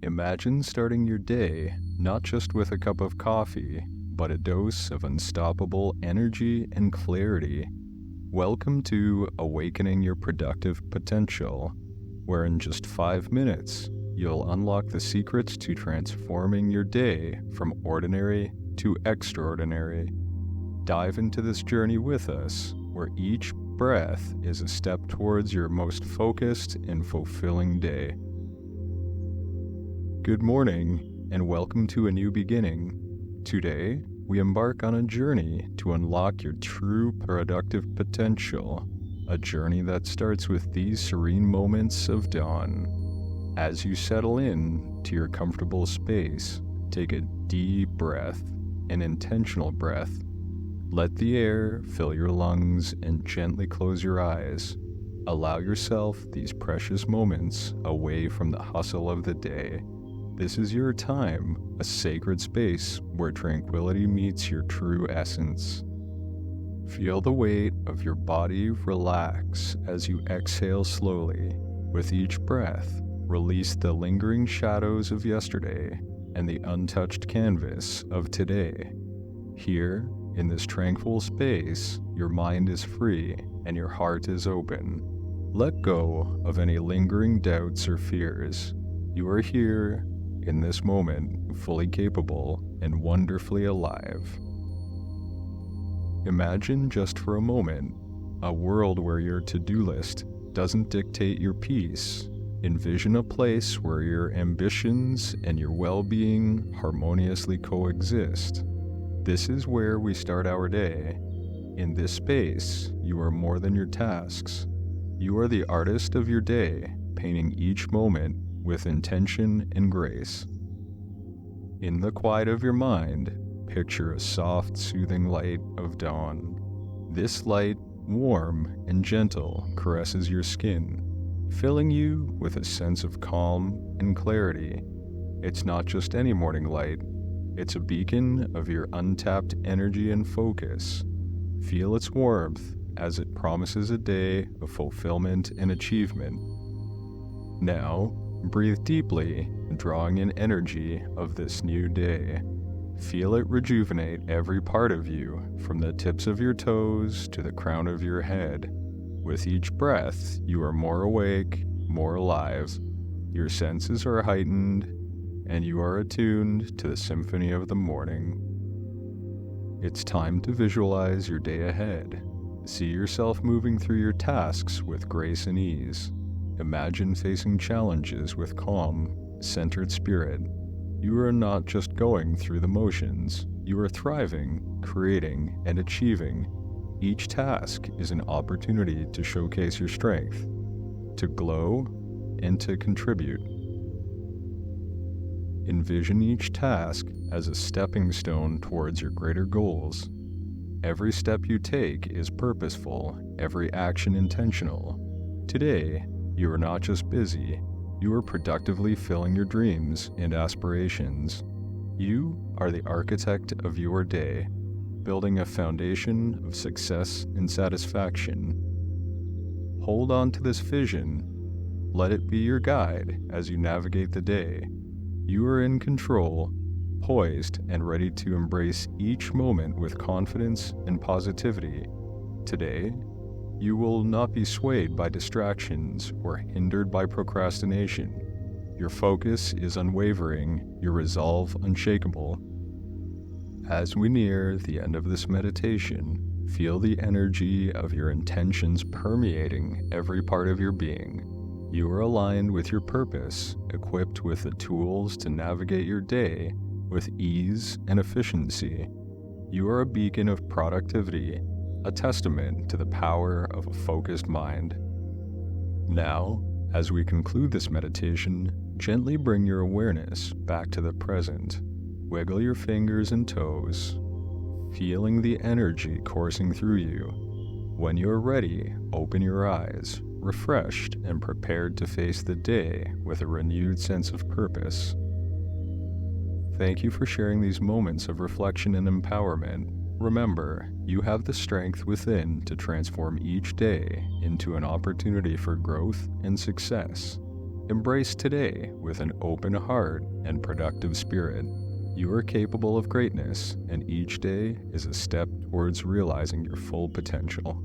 Imagine starting your day not just with a cup of coffee, but a dose of unstoppable energy and clarity. Welcome to Awakening Your Productive Potential, where in just 5 minutes, you'll unlock the secrets to transforming your day from ordinary to extraordinary. Dive into this journey with us, where each breath is a step towards your most focused and fulfilling day. Good morning, and welcome to a new beginning. Today, we embark on a journey to unlock your true productive potential, a journey that starts with these serene moments of dawn. As you settle in to your comfortable space, take a deep breath, an intentional breath. Let the air fill your lungs and gently close your eyes. Allow yourself these precious moments away from the hustle of the day. This is your time, a sacred space where tranquility meets your true essence. Feel the weight of your body relax as you exhale slowly. With each breath, release the lingering shadows of yesterday and the untouched canvas of today. Here, in this tranquil space, your mind is free and your heart is open. Let go of any lingering doubts or fears. You are here, in this moment, fully capable and wonderfully alive. Imagine just for a moment a world where your to-do list doesn't dictate your peace. Envision a place where your ambitions and your well-being harmoniously coexist. This is where we start our day. In this space, you are more than your tasks. You are the artist of your day, painting each moment with intention and grace. In the quiet of your mind, picture a soft, soothing light of dawn. This light, warm and gentle, caresses your skin, filling you with a sense of calm and clarity. It's not just any morning light, it's a beacon of your untapped energy and focus. Feel its warmth as it promises a day of fulfillment and achievement. Now, breathe deeply, drawing in energy of this new day. Feel it rejuvenate every part of you, from the tips of your toes to the crown of your head. With each breath, you are more awake, more alive. Your senses are heightened, and you are attuned to the symphony of the morning. It's time to visualize your day ahead. See yourself moving through your tasks with grace and ease. Imagine facing challenges with calm, centered spirit. You are not just going through the motions. You are thriving, creating, and achieving. Each task is an opportunity to showcase your strength, to glow, and to contribute. Envision each task as a stepping stone towards your greater goals. Every step you take is purposeful, every action intentional. Today, you are not just busy, you are productively filling your dreams and aspirations. You are the architect of your day, building a foundation of success and satisfaction. Hold on to this vision. Let it be your guide as you navigate the day. You are in control, poised and ready to embrace each moment with confidence and positivity. Today, you will not be swayed by distractions or hindered by procrastination. Your focus is unwavering, your resolve unshakable. As we near the end of this meditation, feel the energy of your intentions permeating every part of your being. You are aligned with your purpose, equipped with the tools to navigate your day with ease and efficiency. You are a beacon of productivity, a testament to the power of a focused mind. Now, as we conclude this meditation, gently bring your awareness back to the present. Wiggle your fingers and toes, feeling the energy coursing through you. When you are ready, open your eyes, refreshed and prepared to face the day with a renewed sense of purpose. Thank you for sharing these moments of reflection and empowerment. Remember, you have the strength within to transform each day into an opportunity for growth and success. Embrace today with an open heart and productive spirit. You are capable of greatness, and each day is a step towards realizing your full potential.